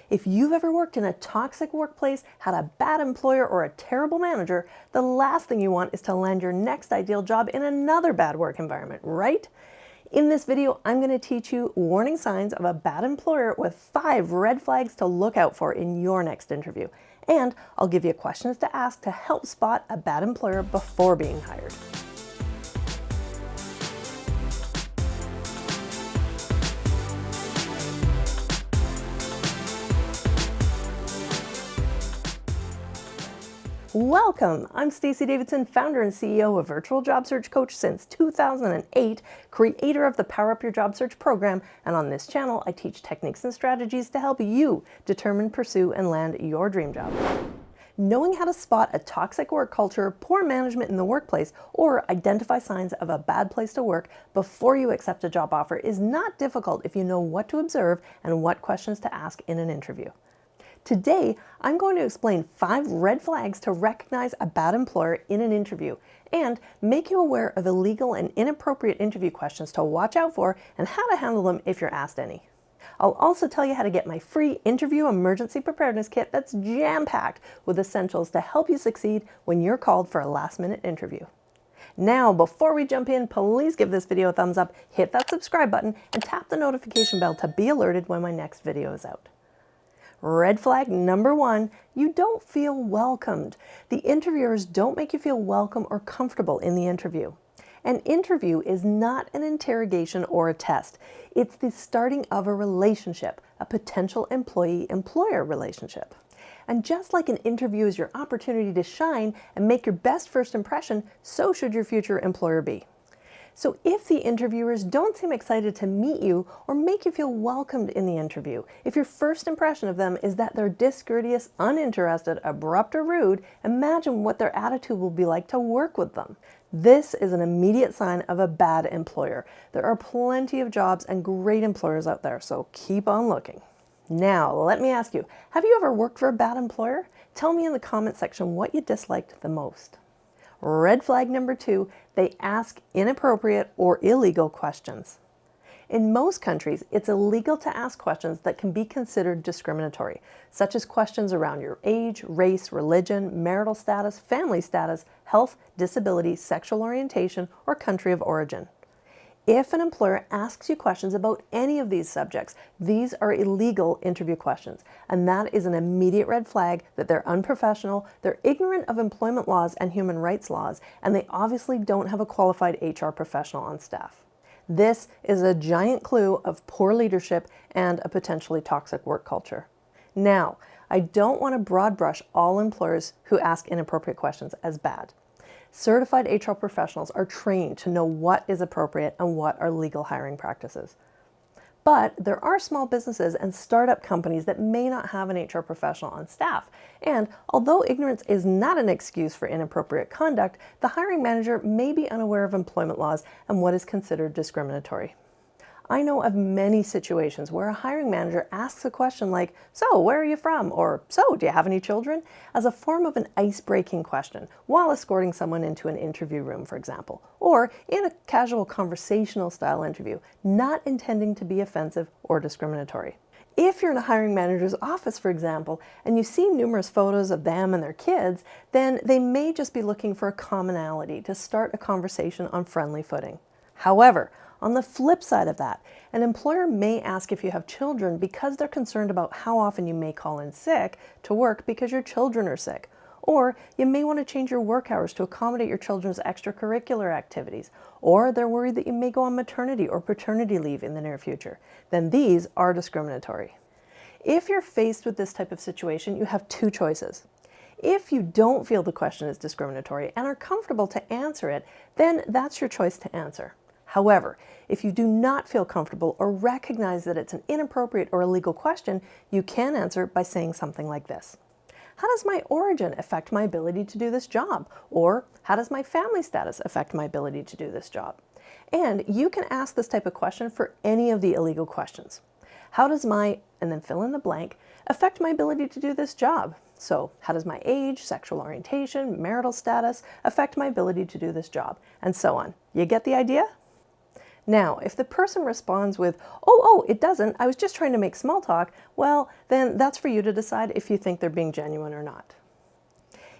If you've ever worked in a toxic workplace, had a bad employer, or a terrible manager, the last thing you want is to land your next ideal job in another bad work environment, right? In this video, I'm going to teach you warning signs of a bad employer with 5 red flags to look out for in your next interview. And I'll give you questions to ask to help spot a bad employer before being hired. Welcome! I'm Stacey Davidson, founder and CEO of Virtual Job Search Coach since 2008, creator of the Power Up Your Job Search program, and on this channel I teach techniques and strategies to help you determine, pursue, and land your dream job. Knowing how to spot a toxic work culture, poor management in the workplace, or identify signs of a bad place to work before you accept a job offer is not difficult if you know what to observe and what questions to ask in an interview. Today, I'm going to explain 5 red flags to recognize a bad employer in an interview and make you aware of illegal and inappropriate interview questions to watch out for and how to handle them if you're asked any. I'll also tell you how to get my free interview emergency preparedness kit that's jam-packed with essentials to help you succeed when you're called for a last-minute interview. Now, before we jump in, please give this video a thumbs up, hit that subscribe button, and tap the notification bell to be alerted when my next video is out. Red flag number 1, you don't feel welcomed. The interviewers don't make you feel welcome or comfortable in the interview. An interview is not an interrogation or a test. It's the starting of a relationship, a potential employee-employer relationship. And just like an interview is your opportunity to shine and make your best first impression, so should your future employer be. So if the interviewers don't seem excited to meet you or make you feel welcomed in the interview, if your first impression of them is that they're discourteous, uninterested, abrupt, or rude, imagine what their attitude will be like to work with them. This is an immediate sign of a bad employer. There are plenty of jobs and great employers out there, so keep on looking. Now, let me ask you, have you ever worked for a bad employer? Tell me in the comment section what you disliked the most. Red flag number 2, they ask inappropriate or illegal questions. In most countries, it's illegal to ask questions that can be considered discriminatory, such as questions around your age, race, religion, marital status, family status, health, disability, sexual orientation, or country of origin. If an employer asks you questions about any of these subjects, these are illegal interview questions, and that is an immediate red flag that they're unprofessional, they're ignorant of employment laws and human rights laws, and they obviously don't have a qualified HR professional on staff. This is a giant clue of poor leadership and a potentially toxic work culture. Now, I don't want to broad brush all employers who ask inappropriate questions as bad. Certified HR professionals are trained to know what is appropriate and what are legal hiring practices. But there are small businesses and startup companies that may not have an HR professional on staff. And although ignorance is not an excuse for inappropriate conduct, the hiring manager may be unaware of employment laws and what is considered discriminatory. I know of many situations where a hiring manager asks a question like, "So, where are you from?" or "So, do you have any children?" as a form of an ice-breaking question while escorting someone into an interview room, for example, or in a casual conversational style interview, not intending to be offensive or discriminatory. If you're in a hiring manager's office, for example, and you see numerous photos of them and their kids, then they may just be looking for a commonality to start a conversation on friendly footing. However, on the flip side of that, an employer may ask if you have children because they're concerned about how often you may call in sick to work because your children are sick. Or you may want to change your work hours to accommodate your children's extracurricular activities. Or they're worried that you may go on maternity or paternity leave in the near future. Then these are discriminatory. If you're faced with this type of situation, you have 2 choices. If you don't feel the question is discriminatory and are comfortable to answer it, then that's your choice to answer. However, if you do not feel comfortable or recognize that it's an inappropriate or illegal question, you can answer by saying something like this. How does my origin affect my ability to do this job? Or how does my family status affect my ability to do this job? And you can ask this type of question for any of the illegal questions. How does my, and then fill in the blank, affect my ability to do this job? So, how does my age, sexual orientation, marital status affect my ability to do this job? And so on. You get the idea? Now, if the person responds with, oh, it doesn't, I was just trying to make small talk, well, then that's for you to decide if you think they're being genuine or not.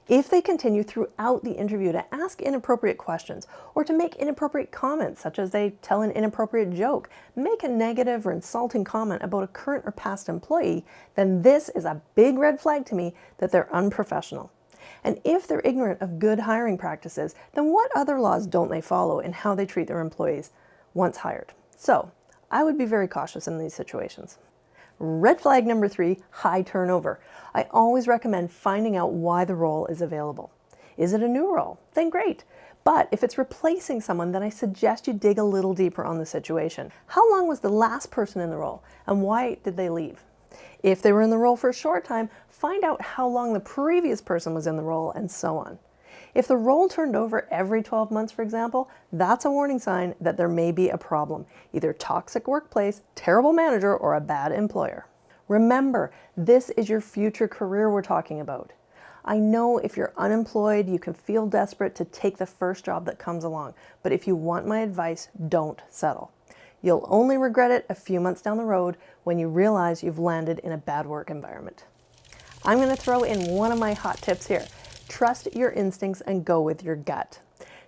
If they continue throughout the interview to ask inappropriate questions or to make inappropriate comments, such as they tell an inappropriate joke, make a negative or insulting comment about a current or past employee, then this is a big red flag to me that they're unprofessional. And if they're ignorant of good hiring practices, then what other laws don't they follow in how they treat their employees once hired? So I would be very cautious in these situations. Red flag number 3, high turnover. I always recommend finding out why the role is available. Is it a new role? Then great. But if it's replacing someone, then I suggest you dig a little deeper on the situation. How long was the last person in the role, and why did they leave? If they were in the role for a short time, find out how long the previous person was in the role, and so on. If the role turned over every 12 months, for example, that's a warning sign that there may be a problem, either toxic workplace, terrible manager, or a bad employer. Remember, this is your future career we're talking about. I know if you're unemployed, you can feel desperate to take the first job that comes along, but if you want my advice, don't settle. You'll only regret it a few months down the road when you realize you've landed in a bad work environment. I'm going to throw in one of my hot tips here. Trust your instincts and go with your gut.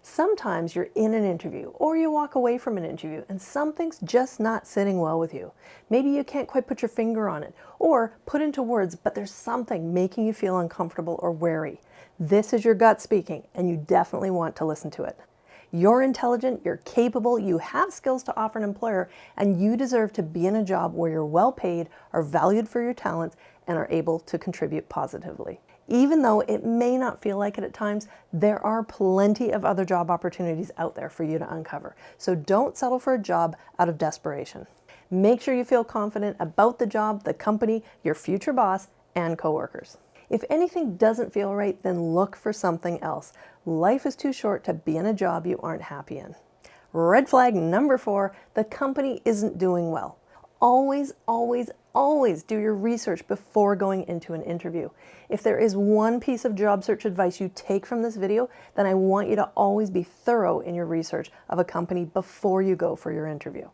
Sometimes you're in an interview or you walk away from an interview and something's just not sitting well with you. Maybe you can't quite put your finger on it or put into words, but there's something making you feel uncomfortable or wary. This is your gut speaking, and you definitely want to listen to it. You're intelligent, you're capable, you have skills to offer an employer, and you deserve to be in a job where you're well paid, are valued for your talents, and are able to contribute positively. Even though it may not feel like it at times, there are plenty of other job opportunities out there for you to uncover. So don't settle for a job out of desperation. Make sure you feel confident about the job, the company, your future boss, and coworkers. If anything doesn't feel right, then look for something else. Life is too short to be in a job you aren't happy in. Red flag number 4, the company isn't doing well. Always, always, always do your research before going into an interview. If there is one piece of job search advice you take from this video, then I want you to always be thorough in your research of a company before you go for your interview.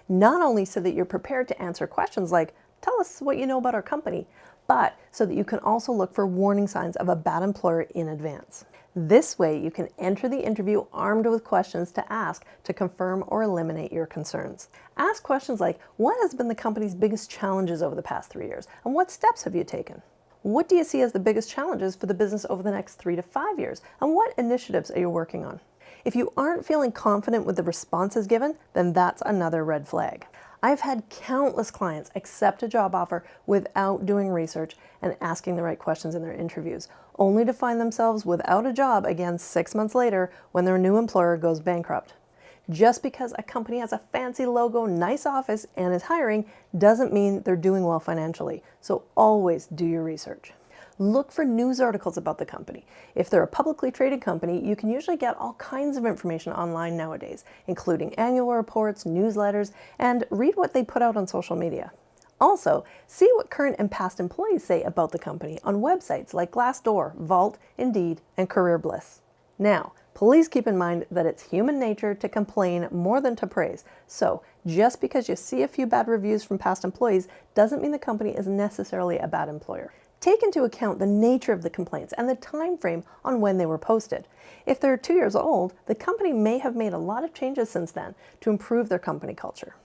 Not only so that you're prepared to answer questions like, tell us what you know about our company, but so that you can also look for warning signs of a bad employer in advance. This way, you can enter the interview armed with questions to ask to confirm or eliminate your concerns. Ask questions like, what has been the company's biggest challenges over the past 3 years, and what steps have you taken? What do you see as the biggest challenges for the business over the next 3 to 5 years, and what initiatives are you working on? If you aren't feeling confident with the responses given, then that's another red flag. I've had countless clients accept a job offer without doing research and asking the right questions in their interviews, only to find themselves without a job again 6 months later when their new employer goes bankrupt. Just because a company has a fancy logo, nice office, and is hiring doesn't mean they're doing well financially, so always do your research. Look for news articles about the company. If they're a publicly traded company, you can usually get all kinds of information online nowadays, including annual reports, newsletters, and read what they put out on social media. Also, see what current and past employees say about the company on websites like Glassdoor, Vault, Indeed, and Career Bliss. Now, please keep in mind that it's human nature to complain more than to praise. So, just because you see a few bad reviews from past employees doesn't mean the company is necessarily a bad employer. Take into account the nature of the complaints and the time frame on when they were posted. If they're 2 years old, the company may have made a lot of changes since then to improve their company culture.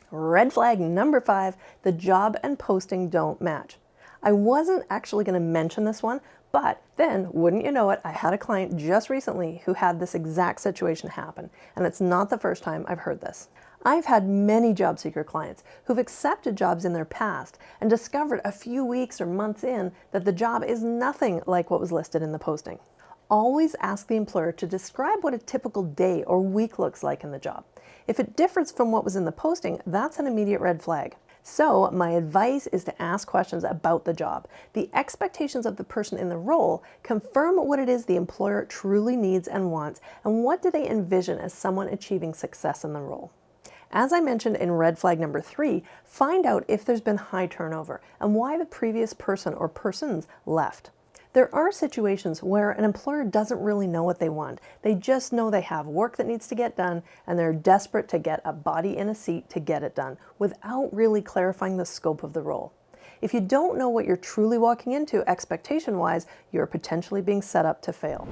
Red flag number 5, the job and posting don't match. I wasn't actually going to mention this one, but then, wouldn't you know it, I had a client just recently who had this exact situation happen, and it's not the first time I've heard this. I've had many job seeker clients who've accepted jobs in their past and discovered a few weeks or months in that the job is nothing like what was listed in the posting. Always ask the employer to describe what a typical day or week looks like in the job. If it differs from what was in the posting, that's an immediate red flag. So my advice is to ask questions about the job, the expectations of the person in the role, confirm what it is the employer truly needs and wants, and what do they envision as someone achieving success in the role. As I mentioned in red flag number 3, find out if there's been high turnover and why the previous person or persons left. There are situations where an employer doesn't really know what they want. They just know they have work that needs to get done and they're desperate to get a body in a seat to get it done without really clarifying the scope of the role. If you don't know what you're truly walking into expectation-wise, you're potentially being set up to fail.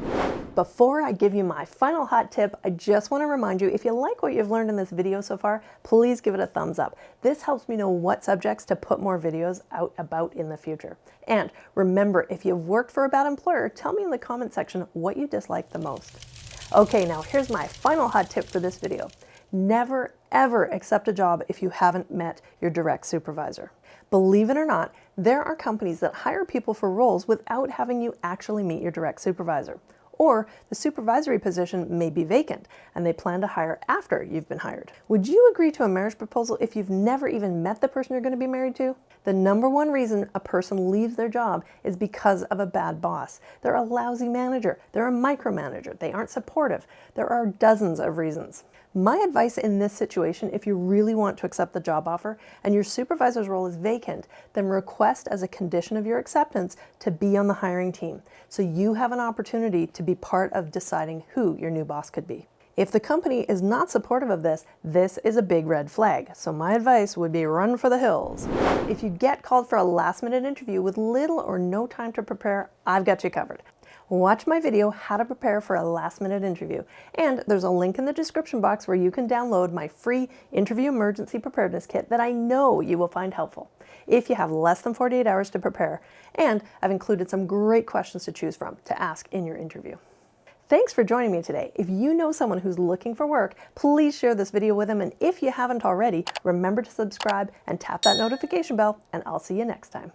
Before I give you my final hot tip, I just want to remind you, if you like what you've learned in this video so far, please give it a thumbs up. This helps me know what subjects to put more videos out about in the future. And remember, if you've worked for a bad employer, tell me in the comment section what you dislike the most. Okay, now here's my final hot tip for this video. Never, ever accept a job if you haven't met your direct supervisor. Believe it or not, there are companies that hire people for roles without having you actually meet your direct supervisor. Or the supervisory position may be vacant and they plan to hire after you've been hired. Would you agree to a marriage proposal if you've never even met the person you're going to be married to? The number one reason a person leaves their job is because of a bad boss. They're a lousy manager, they're a micromanager, they aren't supportive. There are dozens of reasons. My advice in this situation, if you really want to accept the job offer and your supervisor's role is vacant, then request as a condition of your acceptance to be on the hiring team, so you have an opportunity to be part of deciding who your new boss could be. If the company is not supportive of this, this is a big red flag, so my advice would be run for the hills. If you get called for a last-minute interview with little or no time to prepare, I've got you covered. Watch my video, How to Prepare for a Last-Minute Interview, and there's a link in the description box where you can download my free interview emergency preparedness kit that I know you will find helpful if you have less than 48 hours to prepare, and I've included some great questions to choose from to ask in your interview. Thanks for joining me today. If you know someone who's looking for work, please share this video with them, and if you haven't already, remember to subscribe and tap that notification bell, and I'll see you next time.